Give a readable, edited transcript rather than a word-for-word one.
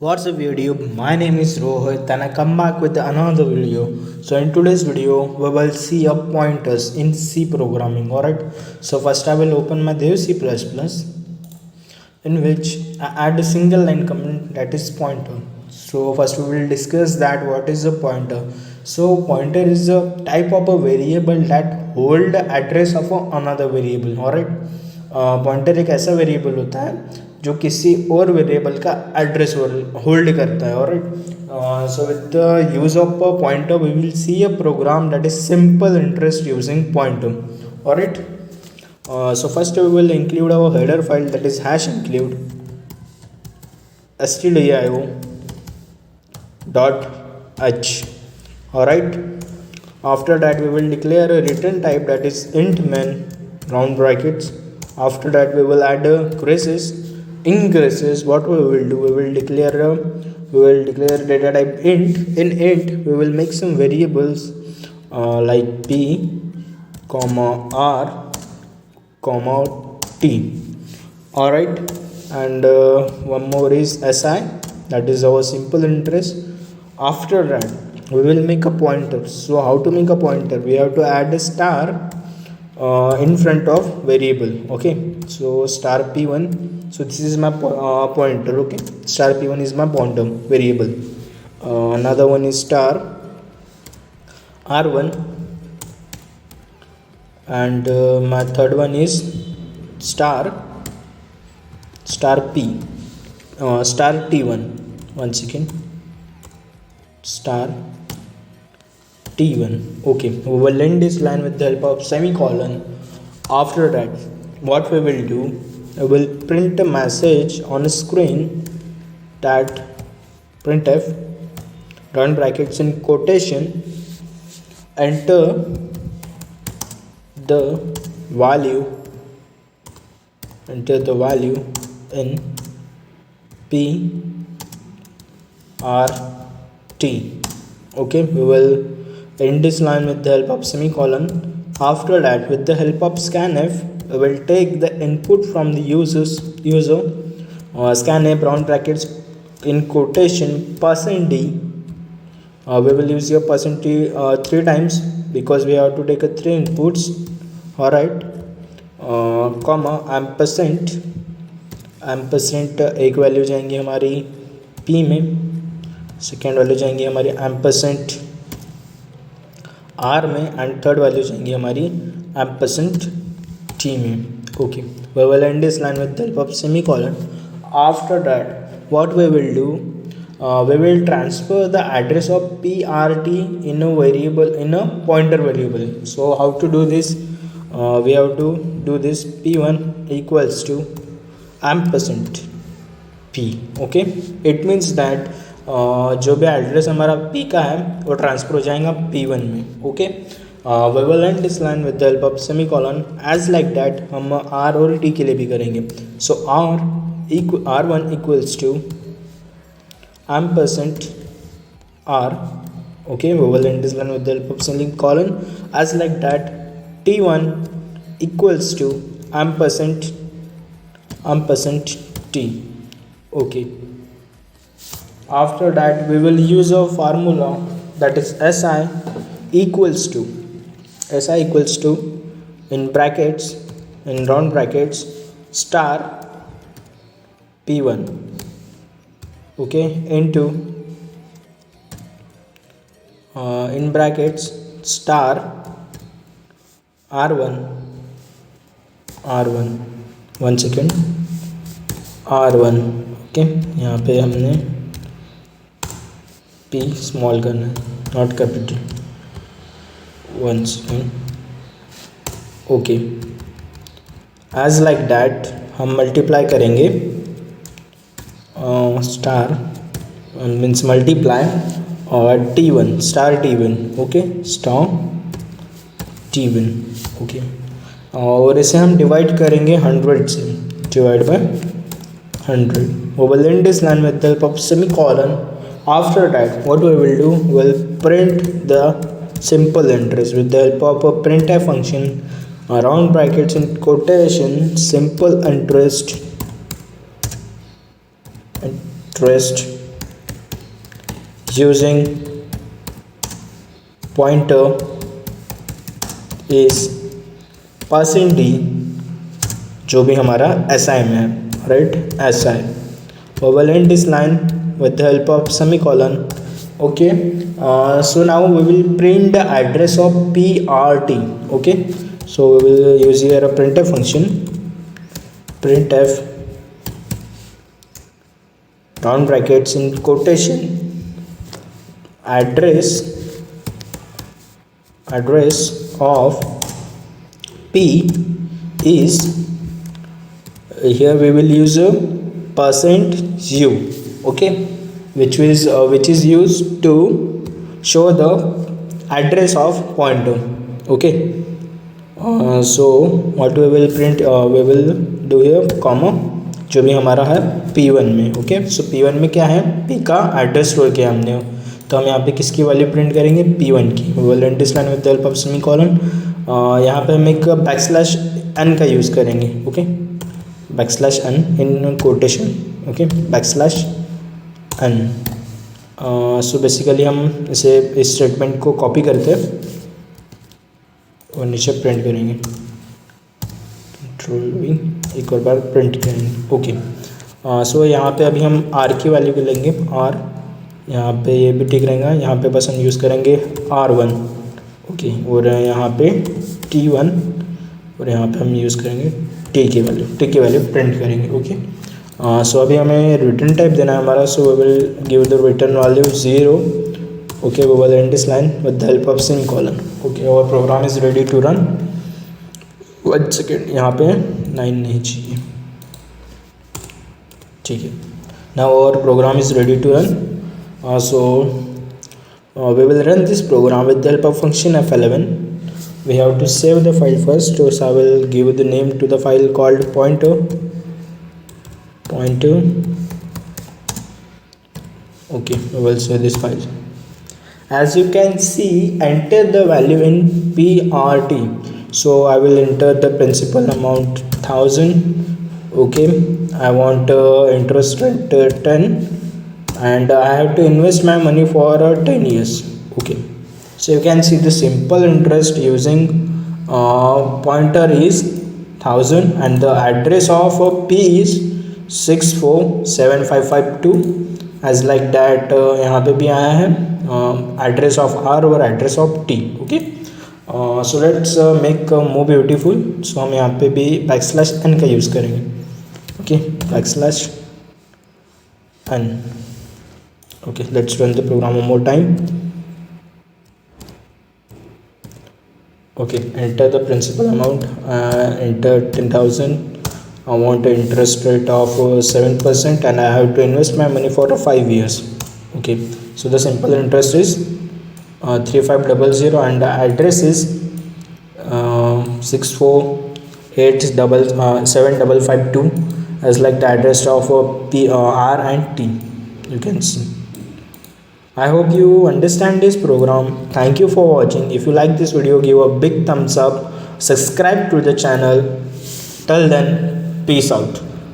What's up YouTube? My name is Rohit and I come back with another video. So in today's video we will see a pointers in C programming. Alright. So first I will open my Dev C++ in which I add a single line command that is pointer. So first we will discuss that what is a pointer. So pointer is a type of a variable that hold the address of another variable. Alright. Pointer एक ऐसा variable होता है जो किसी और variable का address hold करता है. Alright. So with the use of pointer we will see a program that is simple interest using pointer. Alright. So first we will include our header file that is hash include stdio dot h. Alright. After that we will declare a return type that is int main round brackets. After that we will add braces. In braces what we will do, we will declare data type int. In int we will make some variables like p comma r comma t. Alright. And one more is si, that is our simple interest. After that we will make a pointer. So how to make a pointer? We have to add a star in front of variable. Okay, so star p1. So this is my pointer. Okay, star p1 is my pointer variable. Another one is star r1 and my third one is star p star t1. One second, star t1. Okay, we will end this line with the help of semicolon. After that what we will do, we will print a message on a screen that printf run brackets in quotation enter the value in p r t. Okay, we will end this line with the help of semicolon. After that with the help of scanf we will take the input from the user scanf round brackets in quotation %d. We will use your %d 3 times because we have to take a 3 inputs. Alright. comma ampersand एक value जाएंगी हमारी p में, second value जाएंगी हमारी ampersand r में and third value जाएंगी हमारी ampersand t में. Okay, we will end this line with the help of semicolon. After that what we will do, we will transfer the address of prt in a variable, in a pointer variable. So how to do this? We have to do this p1 equals to ampersand p. Okay, it means that जो भी address हमारा p का है वो transfer हो जाएगा p1 में. Okay, we will end this line with the help of semicolon. as like that हम r और t के लिए भी करेंगे. so r1 equals to ampersand r. Okay, we will end this line with the help of semicolon. as like that t1 equals to ampersand t. Okay, after that we will use a formula that is si equals to in brackets, in round brackets, star p1. Okay, into in brackets star r1. One second, r1. Okay, यहाँ पे हमने p small करना है, not capital. One second. Okay, as like that हम multiply करेंगे star means multiply और t1 star t1. Okay, star t1. Okay, और इसे हम डिवाइड करेंगे 100 से, divide by 100. we will end this line with the help of semicolon. After that what we will do, we will print the simple interest with the help of a printf function around brackets in quotation simple interest using pointer is percent D, जो भी हमारा S I में है, right, S I. We will end this line with the help of semicolon. Okay, so now we will print the address of PRT. Okay, so we will use here a printf function, printf round brackets in quotation address of P is, here we will use a percent u. Okay, which is used to show the address of pointer. Okay, so what we will print, we will do here comma, जो भी हमारा है P1 में. Okay, सो P1 में क्या है, P का address store किया हमने, तो हम यहाँ पे किसकी वैल्यू प्रिंट करेंगे, P1 की. We will end this line with the help of semicolon. यहाँ पे हम एक बैकस्लैश n का यूज़ करेंगे. Okay, backslash n in quotation. Okay, backslash n. So basically हम इसे, इस स्टेटमेंट को कॉपी करते हैं और नीचे प्रिंट करेंगे. कंट्रोल वी, एक और बार प्रिंट करेंगे. ओके, सो यहाँ पे अभी हम r की वैल्यू को लेंगे. r यहाँ पे ये भी ठीक रहेगा. यहाँ पे बस हम यूज़ करेंगे r1. ओके, और यहाँ पे t1, और यहाँ पे हम यूज़ करेंगे t की वैल्यू प्रिंट करेंगे. ओके, सो अभी हमें रिटर्न टाइप देना है हमारा. So we will give the return value 0. Okay, we will end this line with the help of semicolon. Okay, our program is ready to run. 1 second, यहाँ पे 9 नहीं चाहिए. ठीक है, now our program is ready to run. So we will run this program with the help of function f11. We have to save the file first, so I will give the name to the file called pointer. Okay, we will save this file. As you can see, enter the value in PRT. So I will enter the principal amount 1000. Okay, I want interest rate 10, and I have to invest my money for 10 years. Okay, so you can see the simple interest using pointer is 1000 and the address of P is 647552. as like that यहाँ पे भी आया है address of R और address of T. Okay, so let's make more beautiful. so हम यहाँ पे भी बैकस्लैश n का यूज़ करेंगे. okay, backslash n. Okay, let's run the program one more time. Okay, enter the principal amount, enter 10,000. I want an interest rate of 7% and I have to invest my money for 5 years. Okay, so the simple interest is 3500 and the address is 6487552 as like the address of P, R and T. You can see. I hope you understand this program. Thank you for watching. If you like this video, give a big thumbs up, subscribe to the channel. Till then, peace out.